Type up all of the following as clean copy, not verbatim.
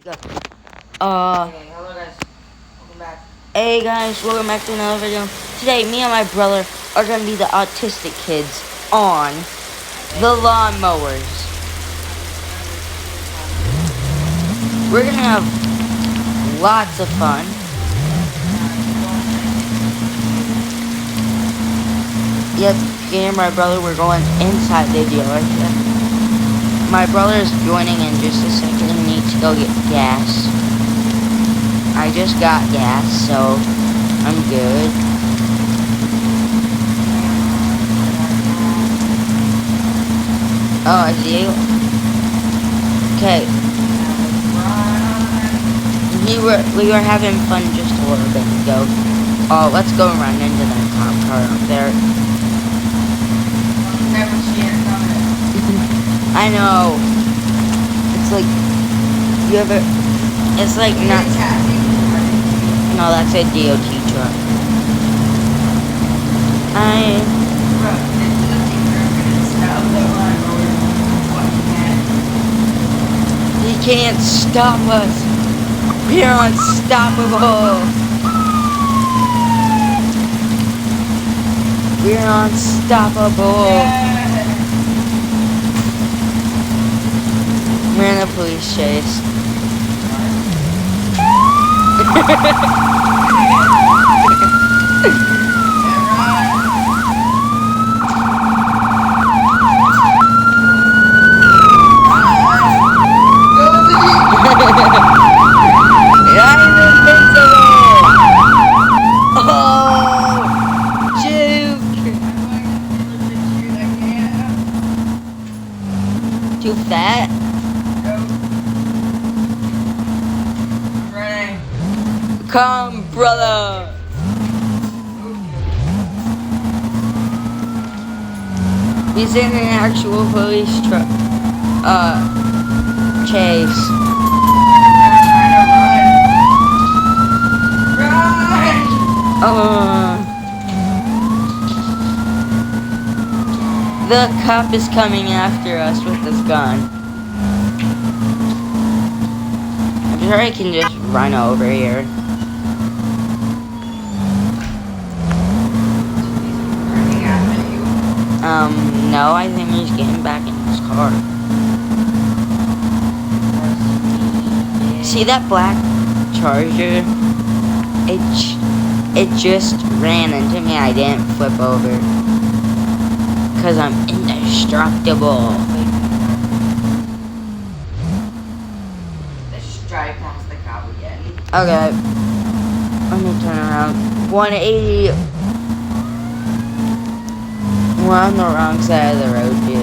go. Okay, hello guys. Welcome back. Hey guys, welcome back to another video. Today, me and my brother are gonna be the autistic kids on the lawn mowers. We're gonna have lots of fun. Yep, me and my brother, we're going inside the dealership. My brother is joining in just a second. He needs to go get gas. I just got gas, so I'm good. Oh, I see you. Okay. We were having fun just a little bit ago. Oh, let's go run into that cop car up there. Never see it coming. I know. It's like you ever. It's like not. No, that's a DOT truck. He can't stop us. We're unstoppable. We're unstoppable. We're in a police chase. Too fat? I'm ready. Come, brother. He's in an actual police truck. Chase. The cop is coming after us with his gun. I'm sure I can just run over here. No, I think he's getting back in his car. See that black Charger? It just ran into me. I didn't flip over. Because I'm indestructible. Let's just drive past the cop again. Okay. Let me turn around. 180. We're on the wrong side of the road, too.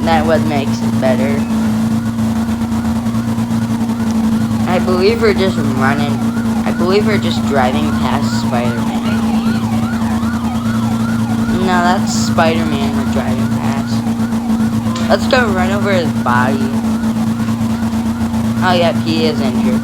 That what makes it better. I believe we're just running. I believe we're just driving past Spider-Man. No, that's Spider-Man we're driving past. Let's go run over his body. Oh, yeah, he is injured.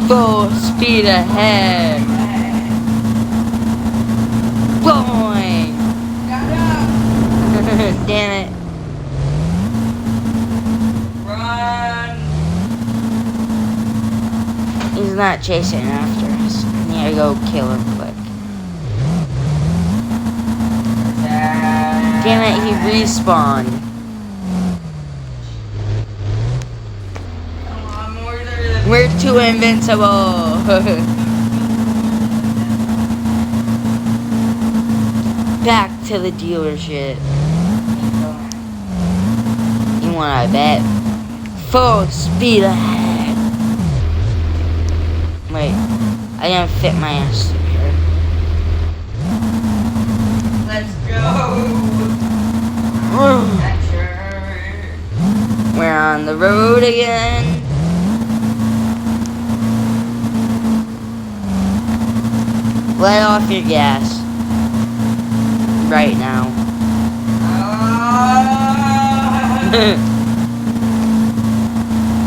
Full speed ahead. Boing! Damn it. Run! He's not chasing after us. I need to go kill him quick. Damn it, he respawned. We're too invincible. Back to the dealership. You wanna bet? Full speed ahead. Wait, I didn't fit my ass here. Let's go. We're on the road again. Let off your gas. Right now.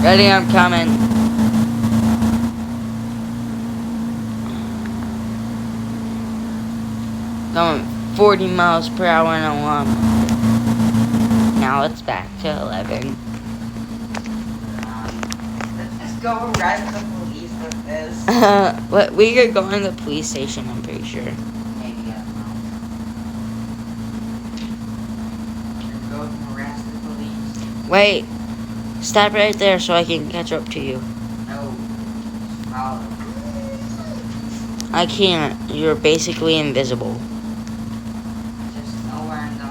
Ready, I'm coming. Going 40 miles per hour in a lawnmower. Now now it's back to 11. Let's just go arrest the police with this. But we could go in the police station, I'm pretty sure. Maybe, I don't know. Let's go harass the police. Wait. Stop right there so I can catch up to you. No. Follow. I can't. You're basically invisible. Just know where I'm going.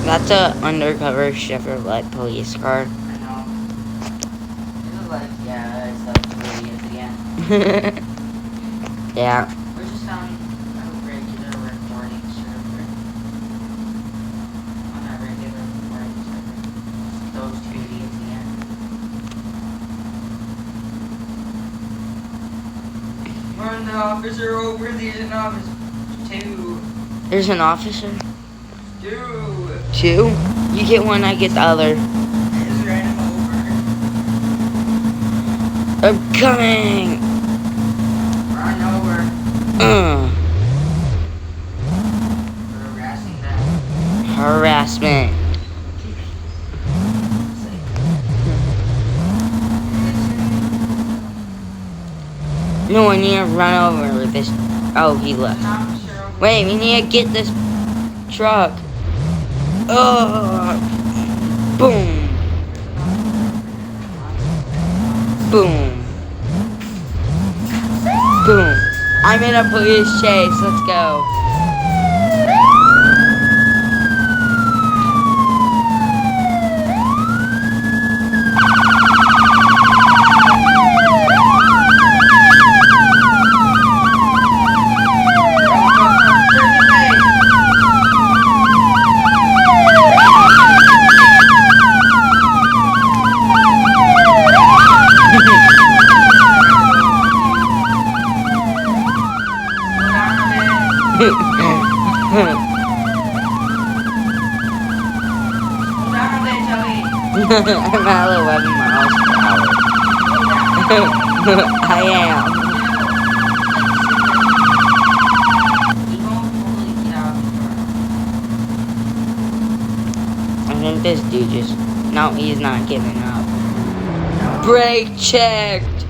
That's a undercover Chevrolet police car. I know. This is like, yeah, it's like 2 idiots again. Yeah. We're just on a regular recording server. On a regular recording server. Those 2 idiots again. Run the officer over, there's an officer. 2. There's an officer. 2. 2? You get one, I get the other. Just ran him over. I'm coming! Run over. Uh, We're harassing them. harassment. No, I need to run over with this. Oh, he left. Wait, we need to get this truck. Oh, boom, boom, boom. I'm in a police chase. Let's go. I'm at 11 miles per hour. I am. I think this dude just... No, he's not giving up. Brake checked!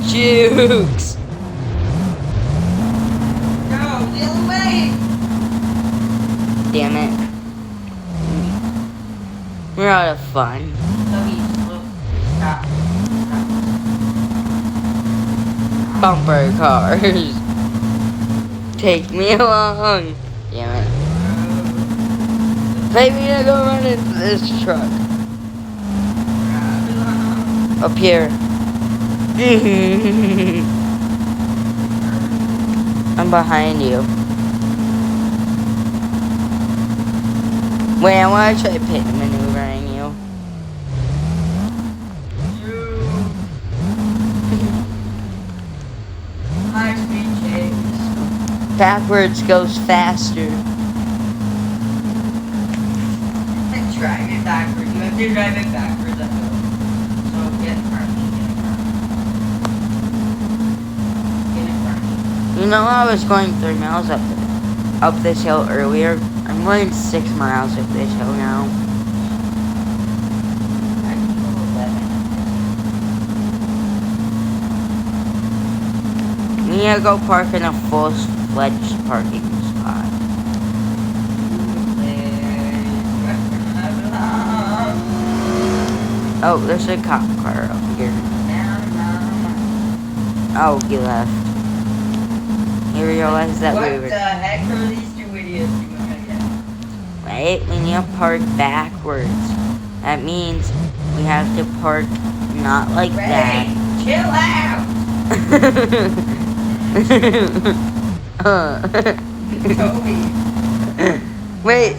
Jukes! No, the other way! Damn it. We're out of fun. Stop. Bumper cars. Take me along. Damn it. Take me to go run into this truck. Up here. I'm behind you. Wait, I want to try pit maneuvering you. High speed chase. Backwards goes faster. Drive it backwards. You have to drive it backwards. So get in front of me. Get in front of me. You know, I was going 3 miles up this hill earlier. I'm going 6 miles up this hill now. I can go 11. We need to go park in a full-fledged parking spot. Oh, there's a cop car up here. Oh, he left. He realized that we What were... the heck are these 2 idiots doing again? Wait, we need to park backwards. That means we have to park not like that. Chill out! Toby. Wait,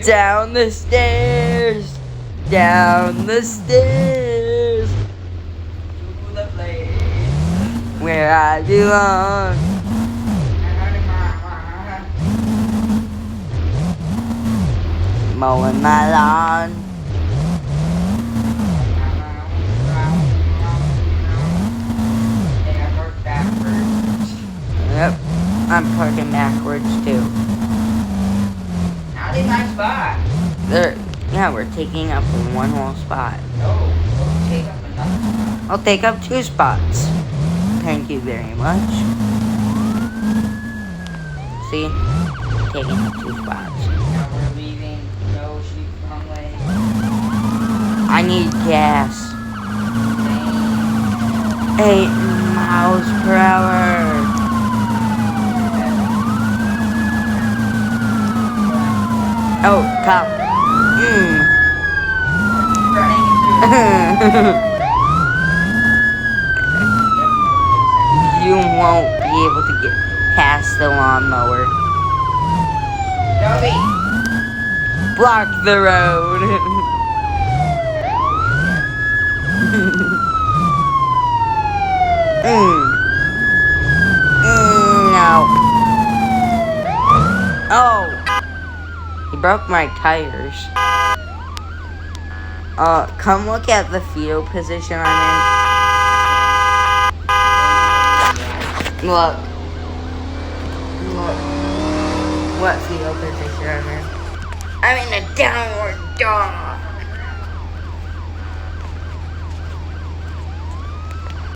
down the stairs. Down the stairs. To the place. Where I belong. Mowing my lawn. Yep, I'm parking backwards too. Not in my spot. Yeah, we're taking up one whole spot. No, we'll take up another. I'll take up 2 spots. Thank you very much. See? Taking up 2 spots. Now we're leaving. No, sheep, wrong way. I need gas. 8 miles per hour. Oh, cop. You won't be able to get past the lawnmower. Toby! Block the road. No. Oh. He broke my tires. Come look at the fetal position I'm in. Look. What fetal position I'm in? I'm in a downward dog.